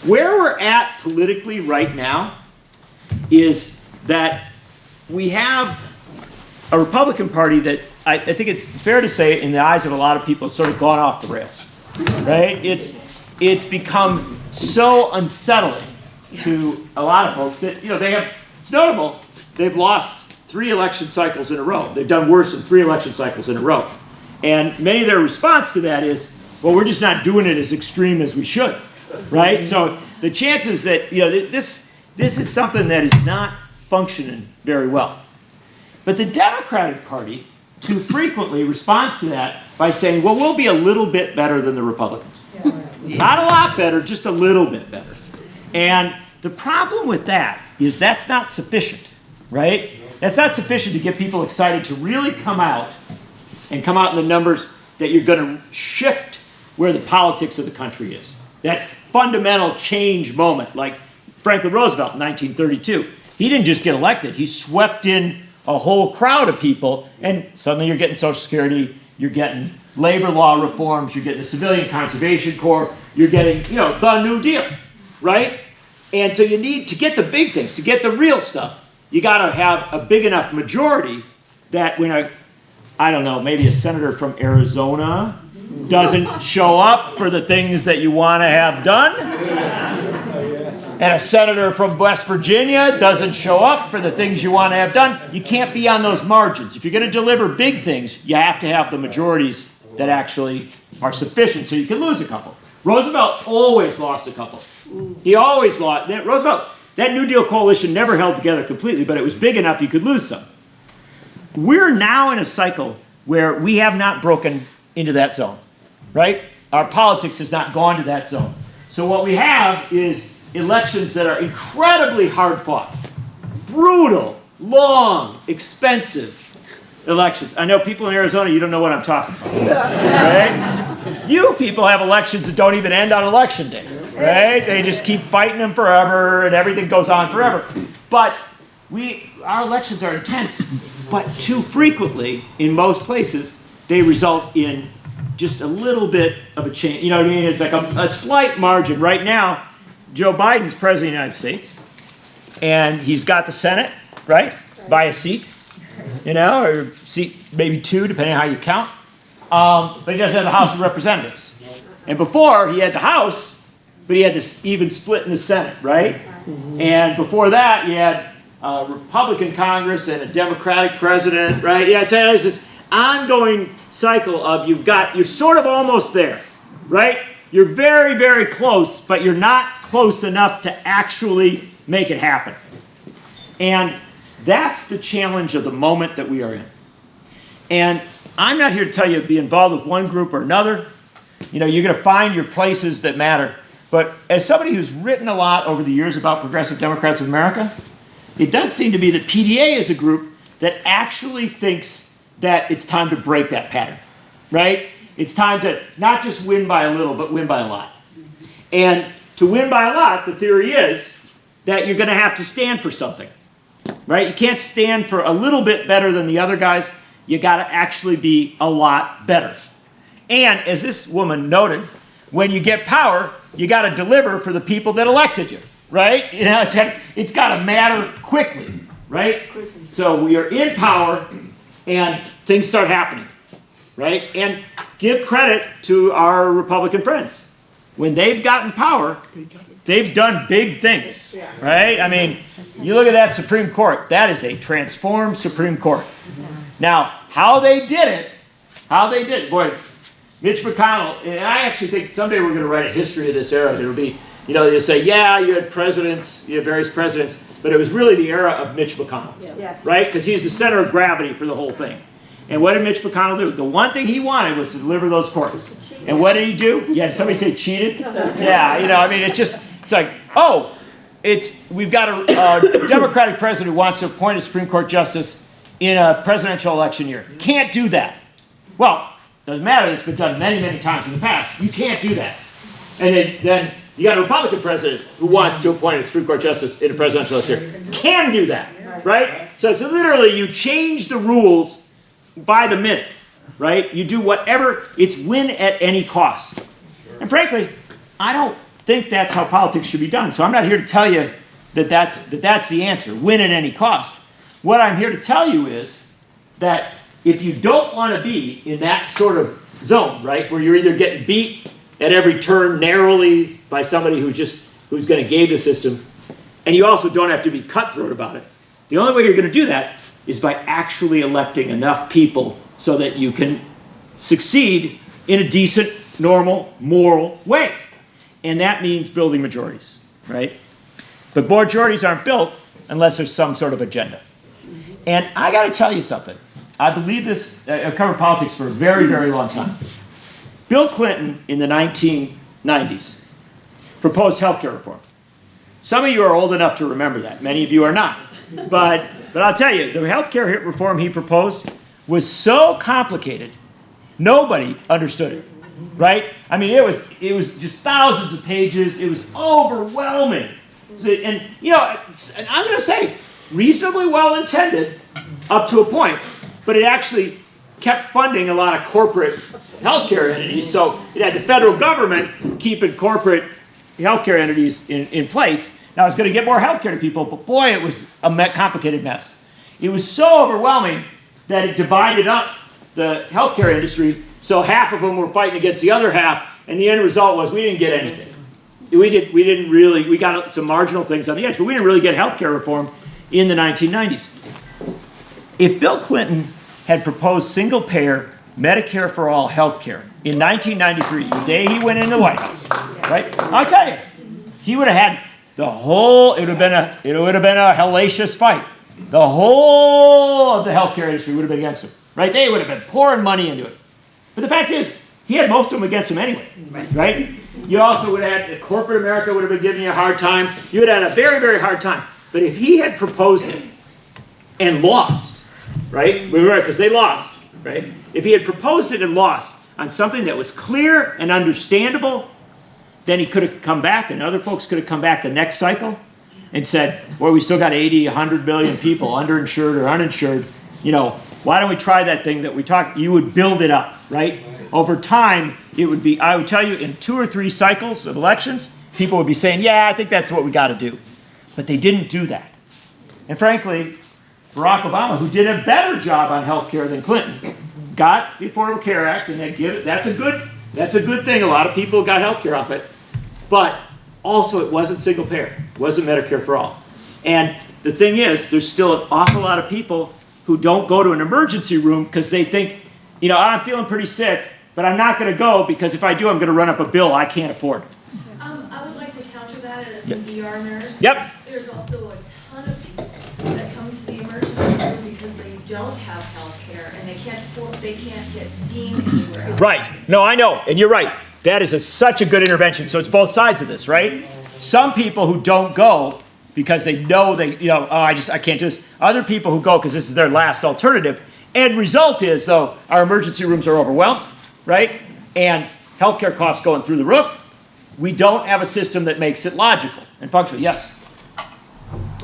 Where we're at politically right now is that we have a Republican Party that I think it's fair to say, in the eyes of a lot of people, has sort of gone off the rails, right? It's become so unsettling to a lot of folks that, it's notable, they've lost 3 election cycles in a row. They've done worse than 3 election cycles in a row. And many of their response to that is, well, we're just not doing it as extreme as we should, right? So the chances that, this is something that is not functioning very well. But the Democratic Party too frequently responds to that by saying, well, we'll be a little bit better than the Republicans. Not a lot better, just a little bit better. And the problem with that is that's not sufficient, right? That's not sufficient to get people excited to really come out in the numbers that you're going to shift where the politics of the country is. That fundamental change moment, like Franklin Roosevelt in 1932. He didn't just get elected, he swept in a whole crowd of people, and suddenly you're getting Social Security, you're getting labor law reforms, you're getting the Civilian Conservation Corps, you're getting, the New Deal, right? And so you need to get the big things, to get the real stuff. You got to have a big enough majority that when maybe a senator from Arizona doesn't show up for the things that you want to have done, and a senator from West Virginia doesn't show up for the things you want to have done, you can't be on those margins. If you're going to deliver big things, you have to have the majorities that actually are sufficient so you can lose a couple. Roosevelt always lost a couple. He always lost. Roosevelt, that New Deal coalition never held together completely, but it was big enough you could lose some. We're now in a cycle where we have not broken into that zone, right? Our politics has not gone to that zone. So what we have is elections that are incredibly hard fought, brutal, long, expensive elections. I know people in Arizona, you don't know what I'm talking about, right? You people have elections that don't even end on election day, right? They just keep fighting them forever and everything goes on forever. But our elections are intense, but too frequently, in most places, they result in just a little bit of a change. You know what I mean? It's like a slight margin. Right now, Joe Biden's president of the United States, and he's got the Senate, right, by a seat, or seat maybe 2, depending on how you count. But he doesn't have the House of Representatives. And before, he had the House, but he had this even split in the Senate, right? And before that, you had a Republican Congress and a Democratic president, right? Yeah, it's this ongoing cycle of you're sort of almost there, right? You're very, very close, but you're not close enough to actually make it happen. And that's the challenge of the moment that we are in. And I'm not here to tell you to be involved with one group or another. You're going to find your places that matter. But as somebody who's written a lot over the years about Progressive Democrats of America, it does seem to be that PDA is a group that actually thinks that it's time to break that pattern, right? It's time to not just win by a little, but win by a lot. And to win by a lot, the theory is that you're going to have to stand for something, right? You can't stand for a little bit better than the other guys. You got to actually be a lot better. And as this woman noted, when you get power, you got to deliver for the people that elected you, right? It's got to matter quickly, right? So we are in power, and things start happening, right? And give credit to our Republican friends. When they've gotten power, they've done big things, right? I mean, you look at that Supreme Court. That is a transformed Supreme Court. Now, how they did it, boy, Mitch McConnell, and I actually think someday we're going to write a history of this era. It'll be, they'll say, yeah, you had presidents, you had various presidents, but it was really the era of Mitch McConnell, right? Because he's the center of gravity for the whole thing. And what did Mitch McConnell do? The one thing he wanted was to deliver those courts. And what did he do? Yeah, did somebody say cheated? Yeah, it's like, we've got a Democratic president who wants to appoint a Supreme Court justice in a presidential election year. Can't do that. Well, doesn't matter, it's been done many, many times in the past. You can't do that. And then you got a Republican president who wants to appoint a Supreme Court justice in a presidential election year. Can do that, right? So it's literally you change the rules by the minute, right? You do whatever, it's win at any cost. And frankly, I don't think that's how politics should be done. So I'm not here to tell you that that's the answer, win at any cost. What I'm here to tell you is that if you don't want to be in that sort of zone, right, where you're either getting beat at every turn narrowly by somebody who's going to game the system, and you also don't have to be cutthroat about it. The only way you're going to do that is by actually electing enough people so that you can succeed in a decent, normal, moral way. And that means building majorities, right? But majorities aren't built unless there's some sort of agenda. And I got to tell you something. I believe this, I've covered politics for a very, very long time. Bill Clinton in the 1990s proposed health care reform. Some of you are old enough to remember that. Many of you are not. But I'll tell you, the health care reform he proposed was so complicated, nobody understood it, right? I mean, it was just thousands of pages. It was overwhelming. And, you know, and I'm going to say, reasonably well intended up to a point, but it actually kept funding a lot of corporate healthcare entities. So it had the federal government keeping corporate healthcare entities in place. Now it's going to get more healthcare to people, but boy, it was a complicated mess. It was so overwhelming that it divided up the healthcare industry, so half of them were fighting against the other half, and the end result was we didn't get anything. We got some marginal things on the edge, but we didn't really get healthcare reform in the 1990s. If Bill Clinton had proposed single-payer Medicare for all healthcare in 1993, the day he went in the White House, right? I'll tell you, he would have had it would have been a hellacious fight. The whole of the healthcare industry would have been against him, right? They would have been pouring money into it. But the fact is, he had most of them against him anyway, right? You also would have had, corporate America would have been giving you a hard time. You would have had a very, very hard time. But if he had proposed it and lost, right? Because they lost, right? If he had proposed it and lost on something that was clear and understandable, then he could have come back, and other folks could have come back the next cycle and said, well, we still got 80, 100 million people underinsured or uninsured. You know, why don't we try that thing that we talked? You would build it up, right? Over time, it would be, I would tell you, in 2 or 3 cycles of elections, people would be saying, yeah, I think that's what we got to do. But they didn't do that. And frankly, Barack Obama, who did a better job on health care than Clinton, got the Affordable Care Act, and that's a good thing. A lot of people got health care off it. But also, it wasn't single payer. It wasn't Medicare for all. And the thing is, there's still an awful lot of people who don't go to an emergency room because they think, you know, I'm feeling pretty sick, but I'm not going to go because if I do, I'm going to run up a bill I can't afford. I would like to counter that as an ER nurse. Yep. There's also a ton of people that come to the emergency room because they don't have health care and they can't get seen anywhere else. Right. No, I know. And you're right. That is such a good intervention. So it's both sides of this, right? Some people who don't go because they know I can't do this. Other people who go because this is their last alternative. End result is, though, our emergency rooms are overwhelmed, right? And healthcare costs going through the roof. We don't have a system that makes it logical and functional. Yes?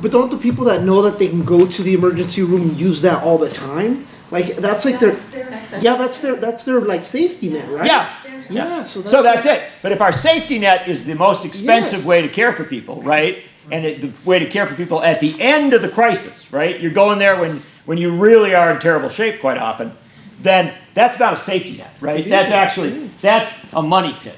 But don't the people that know that they can go to the emergency room use that all the time? Like that's their like safety net, right? Yeah. Yeah. So that's it. But if our safety net is the most expensive way to care for people, right? And the way to care for people at the end of the crisis, right? You're going there when you really are in terrible shape quite often, then that's not a safety net, right? That's a money pit,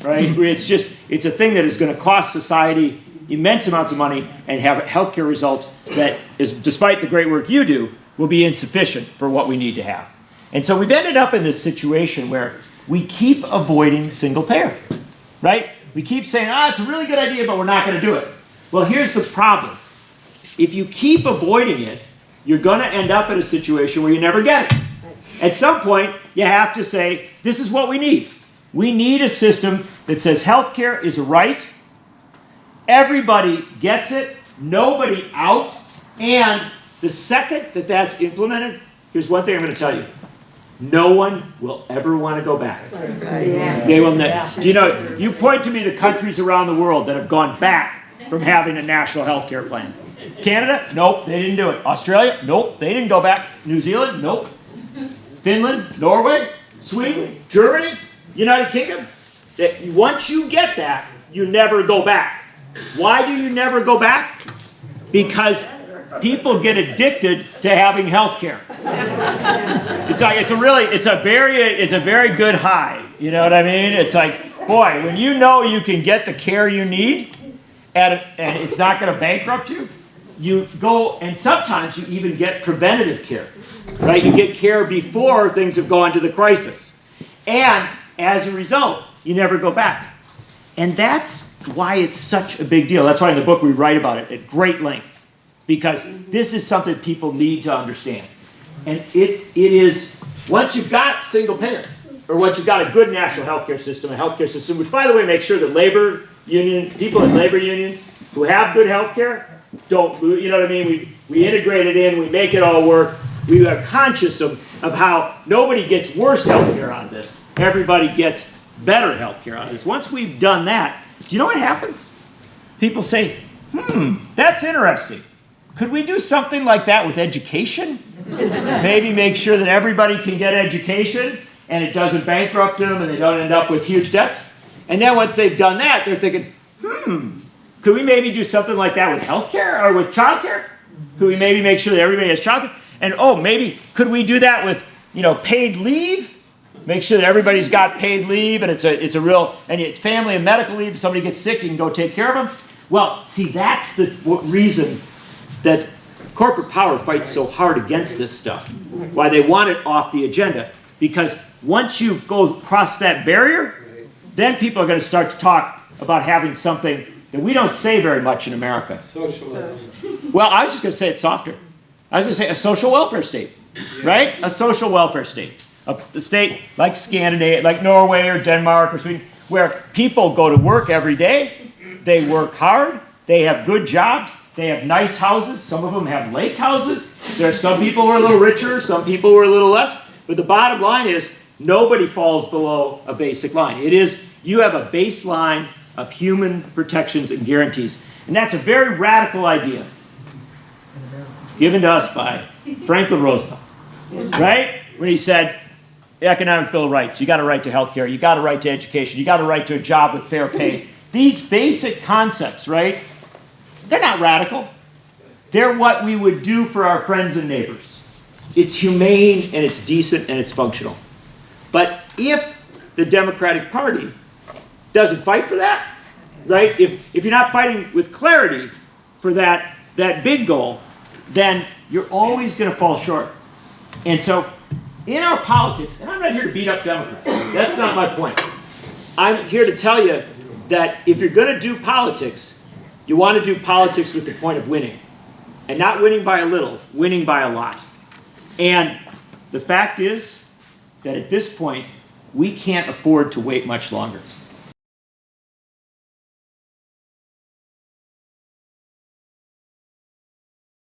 right? It's a thing that is going to cost society immense amounts of money and have healthcare results that is, despite the great work you do, will be insufficient for what we need to have. And so we've ended up in this situation where we keep avoiding single payer, right? We keep saying, it's a really good idea, but we're not going to do it. Well, here's the problem. If you keep avoiding it, you're going to end up in a situation where you never get it. At some point, you have to say, this is what we need. We need a system that says healthcare is a right, everybody gets it, nobody out, and the second that that's implemented, here's one thing I'm going to tell you. No one will ever want to go back. They will never. Do you know, you point to me the countries around the world that have gone back from having a national health care plan. Canada? Nope, they didn't do it. Australia? Nope, they didn't go back. New Zealand? Nope. Finland? Norway? Sweden? Germany? United Kingdom? Once you get that, you never go back. Why do you never go back? Because people get addicted to having health care. It's like, it's a very good high. You know what I mean? It's like, boy, when you know you can get the care you need and it's not going to bankrupt you, you go, and sometimes you even get preventative care, right? You get care before things have gone to the crisis. And as a result, you never go back. And that's why it's such a big deal. That's why in the book we write about it at great length, because this is something people need to understand. And it is, once you've got single payer, or once you've got a good national healthcare system, which, by the way, makes sure that people in labor unions who have good healthcare don't lose, you know what I mean? We integrate it in, we make it all work. We are conscious of how nobody gets worse healthcare out of this. Everybody gets better healthcare out of this. Once we've done that, do you know what happens? People say, that's interesting. Could we do something like that with education? Maybe make sure that everybody can get education and it doesn't bankrupt them and they don't end up with huge debts. And then once they've done that, they're thinking, could we maybe do something like that with healthcare or with childcare? Could we maybe make sure that everybody has childcare? And maybe could we do that with, paid leave? Make sure that everybody's got paid leave and it's family and medical leave. If somebody gets sick, you can go take care of them. Well, see, that's the reason that corporate power fights so hard against this stuff. Why they want it off the agenda. Because once you go across that barrier, then people are going to start to talk about having something that we don't say very much in America. Socialism. Well, I was just going to say it softer. I was going to say a social welfare state, right? A social welfare state. A state like Scandinavia, like Norway or Denmark or Sweden, where people go to work every day, they work hard, they have good jobs, they have nice houses, some of them have lake houses. There are some people who are a little richer, some people who are a little less. But the bottom line is, nobody falls below a basic line. It is, you have a baseline of human protections and guarantees. And that's a very radical idea given to us by Franklin Roosevelt, right? When he said, economic bill of rights, you got a right to health care, you got a right to education, you got a right to a job with fair pay. These basic concepts, right? They're not radical. They're what we would do for our friends and neighbors. It's humane and it's decent and it's functional. But if the Democratic Party doesn't fight for that, right? If you're not fighting with clarity for that big goal, then you're always going to fall short. And so in our politics, and I'm not here to beat up Democrats. That's not my point. I'm here to tell you that if you're going to do politics, you want to do politics with the point of winning. And not winning by a little, winning by a lot. And the fact is that at this point, we can't afford to wait much longer.